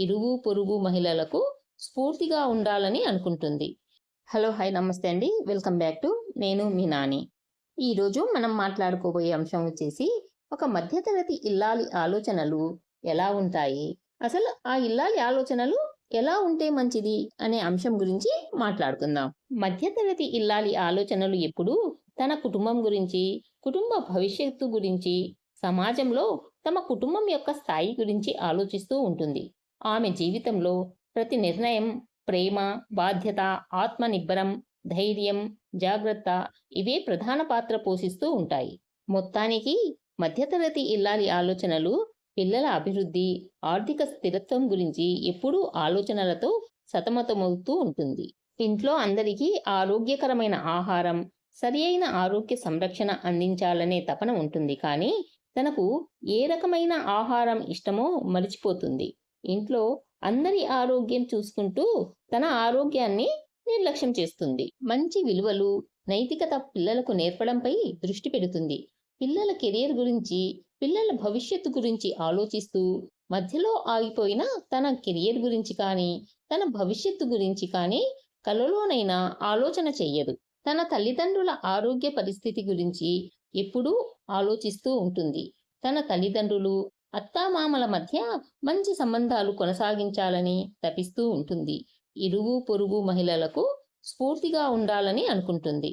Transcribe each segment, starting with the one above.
ఇరుగు పొరుగు మహిళలకు స్ఫూర్తిగా ఉండాలని అనుకుంటుంది. హలో, హాయ్, నమస్తే అండి. వెల్కమ్ బ్యాక్ టు నేను మీ నాని. ఈరోజు మనం మాట్లాడుకోబోయే అంశం వచ్చేసి ఒక మధ్యతరగతి ఇల్లాలి ఆలోచనలు ఎలా ఉంటాయి, అసలు ఆ ఇల్లాలి ఆలోచనలు ఎలా ఉంటే మంచిది అనే అంశం గురించి మాట్లాడుకుందాం. మధ్యతరగతి ఇల్లాలి ఆలోచనలు ఎప్పుడూ తన కుటుంబం గురించి, కుటుంబ భవిష్యత్తు గురించి, సమాజంలో తమ కుటుంబం యొక్క స్థాయి గురించి ఆలోచిస్తూ ఉంటుంది. ఆమె జీవితంలో ప్రతి నిర్ణయం ప్రేమ, బాధ్యత, ఆత్మనిబ్బరం, ధైర్యం, జాగ్రత్త ఇవే ప్రధాన పాత్ర పోషిస్తూ ఉంటాయి. మొత్తానికి మధ్యతరగతి ఇల్లాలి ఆలోచనలు పిల్లల అభివృద్ధి, ఆర్థిక స్థిరత్వం గురించి ఎప్పుడూ ఆలోచనలతో సతమతమవుతూ ఉంటుంది. ఇంట్లో అందరికీ ఆరోగ్యకరమైన ఆహారం, సరియైన ఆరోగ్య సంరక్షణ అందించాలనే తపన ఉంటుంది. కానీ తనకు ఏ రకమైన ఆహారం ఇష్టమో మరిచిపోతుంది. ఇంట్లో అందరి ఆరోగ్యం చూసుకుంటూ తన ఆరోగ్యాన్ని నిర్లక్ష్యం చేస్తుంది. మంచి విలువలు, నైతికత పిల్లలకు నేర్పడంపై దృష్టి పెడుతుంది. పిల్లల కెరియర్ గురించి, పిల్లల భవిష్యత్తు గురించి ఆలోచిస్తూ మధ్యలో ఆగిపోయిన తన కెరియర్ గురించి కానీ, తన భవిష్యత్తు గురించి కానీ కలలోనైనా ఆలోచన చెయ్యదు. తన తల్లిదండ్రుల ఆరోగ్య పరిస్థితి గురించి ఎప్పుడూ ఆలోచిస్తూ ఉంటుంది. తన తల్లిదండ్రులు, అత్తామామల మధ్య మంచి సంబంధాలు కొనసాగించాలని తపిస్తూ ఉంటుంది. ఇరుగు పొరుగు మహిళలకు స్ఫూర్తిగా ఉండాలని అనుకుంటుంది.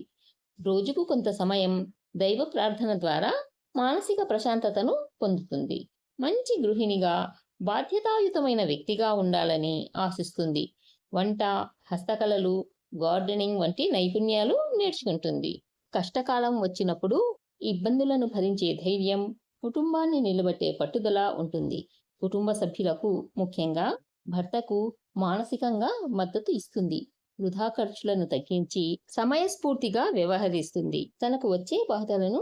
రోజుకు కొంత సమయం దైవ ప్రార్థన ద్వారా మానసిక ప్రశాంతతను పొందుతుంది. మంచి గృహిణిగా, బాధ్యతాయుతమైన వ్యక్తిగా ఉండాలని ఆశిస్తుంది. వంట, హస్తకళలు, గార్డెనింగ్ వంటి నైపుణ్యాలు నేర్చుకుంటుంది. కష్టకాలం వచ్చినప్పుడు ఇబ్బందులను భరించే ధైర్యం, కుటుంబాన్ని నిలబెట్టే పట్టుదల ఉంటుంది. కుటుంబ సభ్యులకు, ముఖ్యంగా భర్తకు మానసికంగా మద్దతు ఇస్తుంది. వృధా ఖర్చులను తగ్గించి సమయస్ఫూర్తిగా వ్యవహరిస్తుంది. తనకు వచ్చే బాధలను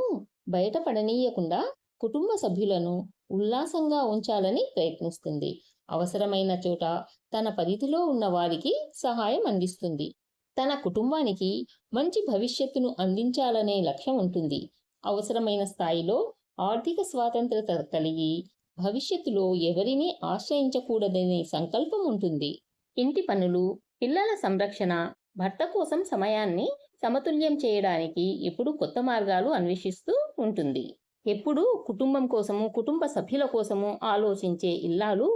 బయటపడనీయకుండా కుటుంబ సభ్యులను ఉల్లాసంగా ఉంచాలని ప్రయత్నిస్తుంది. అవసరమైన చోట తన పరిధిలో ఉన్న వారికి సహాయం అందిస్తుంది. తన కుటుంబానికి మంచి భవిష్యత్తును అందించాలనే లక్ష్యం ఉంటుంది. అవసరమైన స్థాయిలో ఆర్థిక స్వాతంత్రత కలిగి భవిష్యత్తులో ఎవరినీ ఆశ్రయించకూడదనే సంకల్పం ఉంటుంది. ఇంటి పనులు, పిల్లల సంరక్షణ, భర్త కోసం సమయాన్ని సమతుల్యం చేయడానికి ఎప్పుడూ కొత్త మార్గాలు అన్వేషిస్తూ ఉంటుంది. ఎప్పుడూ కుటుంబం కోసము, కుటుంబ సభ్యుల కోసము ఆలోచించే ఇల్లాలు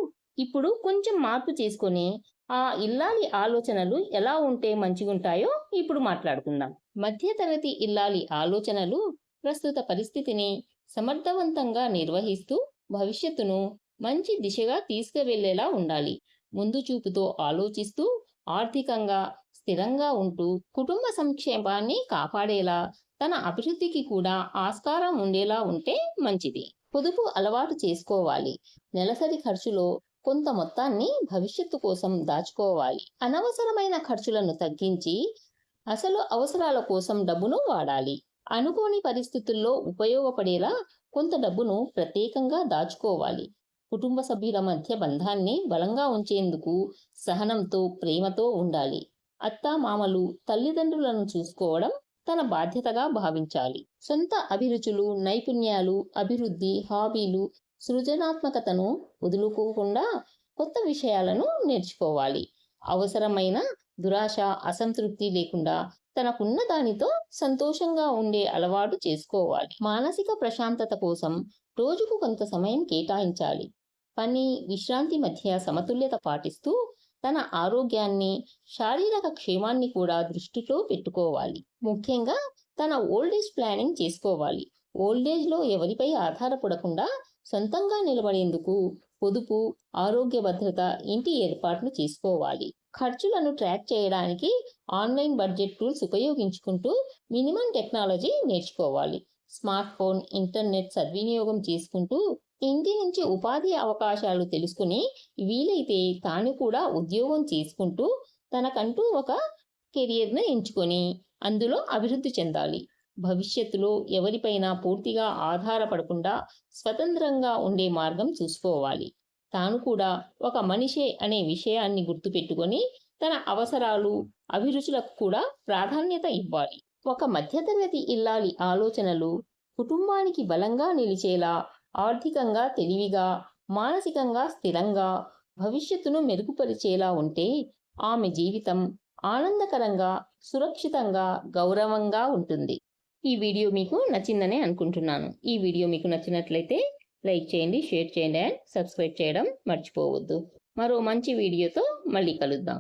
ఇప్పుడు కొంచెం మార్పు చేసుకొని ఆ ఇల్లాలి ఆలోచనలు ఎలా ఉంటే మంచిగుంటాయో ఇప్పుడు మాట్లాడుకుందాం. మధ్యతరగతి ఇల్లాలి ఆలోచనలు ప్రస్తుత పరిస్థితిని సమర్థవంతంగా నిర్వహిస్తూ భవిష్యత్తును మంచి దిశగా తీసుకువెళ్లేలా ఉండాలి. ముందు చూపుతో ఆలోచిస్తూ ఆర్థికంగా స్థిరంగా ఉంటూ కుటుంబ సంక్షేమాన్ని కాపాడేలా, తన అభివృద్ధికి కూడా ఆస్కారం ఉండేలా ఉంటే మంచిది. పొదుపు అలవాటు చేసుకోవాలి. నెలసరి ఖర్చులో కొంత మొత్తాన్ని భవిష్యత్తు కోసం దాచుకోవాలి. అనవసరమైన ఖర్చులను తగ్గించి అసలు అవసరాల కోసం డబ్బును వాడాలి. అనుకోని పరిస్థితుల్లో ఉపయోగపడేలా కొంత డబ్బును ప్రత్యేకంగా దాచుకోవాలి. కుటుంబ సభ్యుల మధ్య బంధాన్ని బలంగా ఉంచేందుకు సహనంతో, ప్రేమతో ఉండాలి. అత్తామామలు, తల్లిదండ్రులను చూసుకోవడం తన బాధ్యతగా భావించాలి. సొంత అభిరుచులు, నైపుణ్యాలు, అభివృద్ధి, హాబీలు, సృజనాత్మకతను వదులుకోకుండా కొత్త విషయాలను నేర్చుకోవాలి. అవసరమైన దురాశ, అసంతృప్తి లేకుండా తనకున్న దానితో సంతోషంగా ఉండే అలవాటు చేసుకోవాలి. మానసిక ప్రశాంతత కోసం రోజుకు కొంత సమయం కేటాయించాలి. పని, విశ్రాంతి మధ్య సమతుల్యత పాటిస్తూ తన ఆరోగ్యాన్ని, శారీరక క్షేమాన్ని కూడా దృష్టిలో పెట్టుకోవాలి. ముఖ్యంగా తన ఓల్డేజ్ ప్లానింగ్ చేసుకోవాలి. ఓల్డేజ్లో ఎవరిపై ఆధారపడకుండా సొంతంగా నిలబడేందుకు పొదుపు, ఆరోగ్య భద్రత, ఇంటి ఏర్పాట్లు చేసుకోవాలి. ఖర్చులను ట్రాక్ చేయడానికి ఆన్లైన్ బడ్జెట్ టూల్స్ ఉపయోగించుకుంటూ మినిమం టెక్నాలజీ నేర్చుకోవాలి. స్మార్ట్ ఫోన్, ఇంటర్నెట్ సద్వినియోగం చేసుకుంటూ ఇంటి నుంచి ఉపాధి అవకాశాలు తెలుసుకుని వీలైతే తాను కూడా ఉద్యోగం చేసుకుంటూ తనకంటూ ఒక కెరియర్ను ఎంచుకొని అందులో అభివృద్ధి చెందాలి. భవిష్యత్తులో ఎవరిపైనా పూర్తిగా ఆధారపడకుండా స్వతంత్రంగా ఉండే మార్గం చూసుకోవాలి. తాను కూడా ఒక మనిషే అనే విషయాన్ని గుర్తుపెట్టుకొని తన అవసరాలు, అభిరుచులకు కూడా ప్రాధాన్యత ఇవ్వాలి. ఒక మధ్యతరగతి ఇల్లాలి ఆలోచనలు కుటుంబానికి బలంగా నిలిచేలా ఆర్థికంగా తెలివిగా, మానసికంగా స్థిరంగా, భవిష్యత్తును మెరుగుపరిచేలా ఉంటే ఆమె జీవితం ఆనందకరంగా, సురక్షితంగా, గౌరవంగా ఉంటుంది. ఈ వీడియో మీకు నచ్చిందనే అనుకుంటున్నాను. ఈ వీడియో మీకు నచ్చినట్లయితే లైక్ చేయండి, షేర్ చేయండి అండ్ సబ్స్క్రైబ్ చేయడం మర్చిపోవద్దు. మరో మంచి వీడియోతో మళ్ళీ కలుద్దాం.